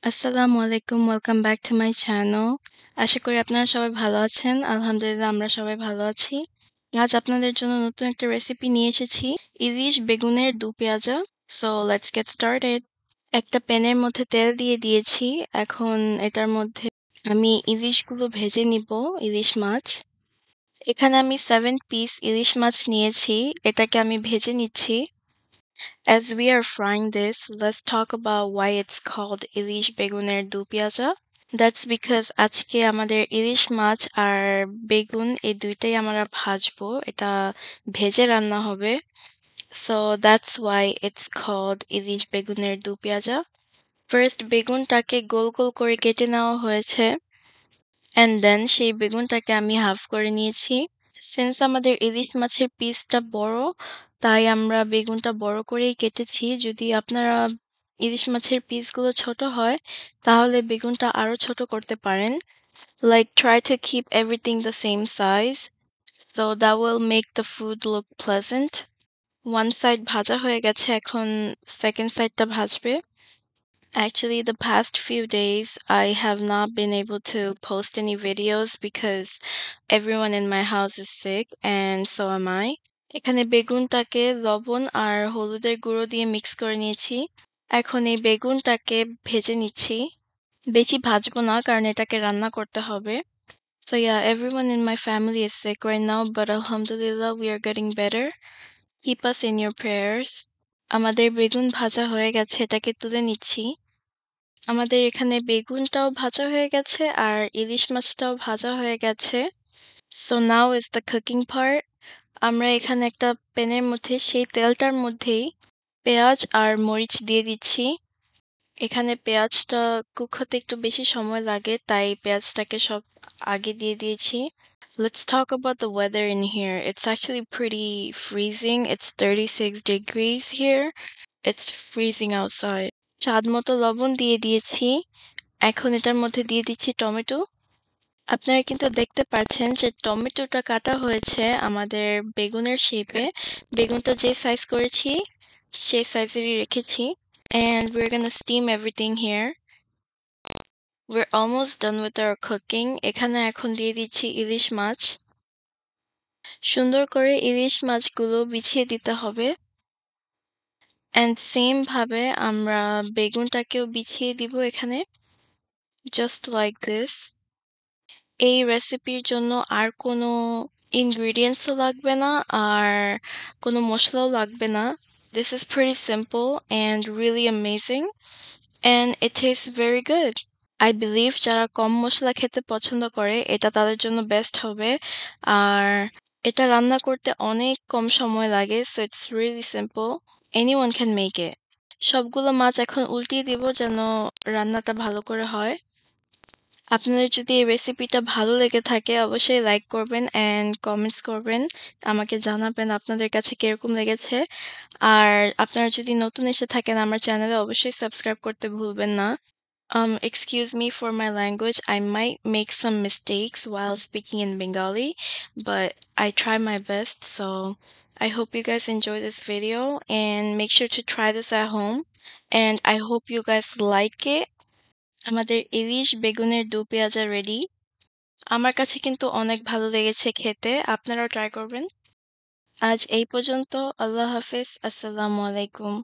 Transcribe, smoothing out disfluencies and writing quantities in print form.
আসসালামু আলাইকুম। Welcome back to my channel. আশা করি আপনারা সবাই ভালো আছেন। আলহামদুলিল্লাহ আমরা সবাই ভালো আছি। আজ আপনাদের জন্য নতুন একটা রেসিপি নিয়ে এসেছি। ইলিশ বেগুনের দু পেঁয়াজা। So let's get started. একটা প্যানের মধ্যে তেল দিয়ে দিয়েছি। এখন এটার মধ্যে আমি ইলিশগুলো ভেজে নিব, ইলিশ মাছ। এখানে আমি 7 পিস ইলিশ মাছ নিয়েছি। এটাকে আমি ভেজে নিচ্ছি। As we are frying this, let's talk about why it's called ইলিশ বেগুনের দু পেঁয়াজা. That's because আজকে আমাদের ইলিশ মাছ আর বেগুন এই দুইটাই আমরা ভাজবো। এটা ভেজে রান্না হবে। So that's why it's called ইলিশ বেগুনের দু পেঁয়াজা. First বেগুনটাকে গোল গোল করে কেটে নেওয়া হয়েছে and then সেই বেগুনটাকে আমি হাফ করে নিয়েছি। সিন্স আমাদের ইলিশ মাছের পিসটা বড়, তাই আমরা বেগুনটা বড় করেই কেটেছি। যদি আপনারা ইলিশ মাছের পিসগুলো ছোট হয়, তাহলে বেগুনটা আরো ছোট করতে পারেন। Like try to keep everything the same size, so that will make the food look pleasant. One side ভাজা হয়ে গেছে, এখন সেকেন্ড সাইডটা ভাজবে। Actually, the past few days I have not been able to post any videos because everyone in my house is sick and so am I. এখানে বেগুনটাকে লবণ আর হলুদের গুঁড়ো দিয়ে মিক্স করে নিয়েছি। এখন এই বেগুনটাকে ভেজে নিচ্ছি। বেশি ভাজবো না কারণ এটাকে রান্না করতে হবে। So yeah, everyone in my family is sick right now, but alhamdulillah we are getting better. Keep us in your prayers. আমাদের বেগুন ভাজা হয়ে গেছে, এটাকে তুলে নিচ্ছি। আমাদের এখানে বেগুনটাও ভাজা হয়ে গেছে আর ইলিশ মাছটাও ভাজা হয়ে গেছে। So now is the cooking part. আমরা এখানে একটা প্যানের মধ্যে সেই তেলটার মধ্যেই পেঁয়াজ আর মরিচ দিয়ে দিচ্ছি। এখানে পেঁয়াজটা কুক হতে একটু বেশি সময় লাগে, তাই পেঁয়াজটাকে সব আগে দিয়ে দিয়েছি। Let's talk about the weather in here. It's actually pretty freezing. It's 36 degrees here. It's freezing outside. স্বাদ মতো লবণ দিয়ে দিয়েছি। এখন এটার মধ্যে দিয়ে দিচ্ছি টমেটো। আপনারা কিন্তু দেখতে পাচ্ছেন যে টমেটোটা কাটা হয়েছে আমাদের বেগুনের শেপে। বেগুনটা যে সাইজ করেছি সেই সাইজেরই রেখেছি। And we're gonna steam everything here. We're almost done with our cooking. এখানে এখন দিয়ে দিচ্ছি ইলিশ মাছ। সুন্দর করে ইলিশ মাছগুলো বিছিয়ে দিতে হবে। And same ভাবে আমরা বেগুনটাকেও বিছিয়ে দিব এখানে। Just like this. এই রেসিপির জন্য আর কোনো ingredients ও লাগবে না আর কোনো মশলাও লাগবে না। This is pretty simple and really amazing and it tastes very good. I believe যারা কম মশলা খেতে পছন্দ করে এটা তাদের জন্য বেস্ট হবে। আর এটা রান্না করতে অনেক কম সময় লাগে, so it's really simple. Anyone can make it. সবগুলো মাছ এখন উল্টিয়ে দিব যেন রান্নাটা ভালো করে হয়। আপনাদের যদি এই রেসিপিটা ভালো লেগে থাকে অবশ্যই লাইক করবেন অ্যান্ড কমেন্টস করবেন। আমাকে জানাবেন আপনাদের কাছে কিরকম লেগেছে। আর আপনারা যদি নতুন এসে থাকেন আমার চ্যানেলে অবশ্যই সাবস্ক্রাইব করতে ভুলবেন না। Excuse me for my language. I might make some mistakes while speaking in Bengali, but I try my best. So I hope you guys enjoy this video and make sure to try this at home. And I hope you guys like it. আমাদের ইলিশ বেগুনের দু পেঁয়াজা ready. আমার কাছে কিন্তু অনেক ভালো লেগেছে খেতে। আপনারাও ট্রাই করবেন। আজ এই পর্যন্ত। আল্লাহ হাফেজ। আসসালামু আলাইকুম।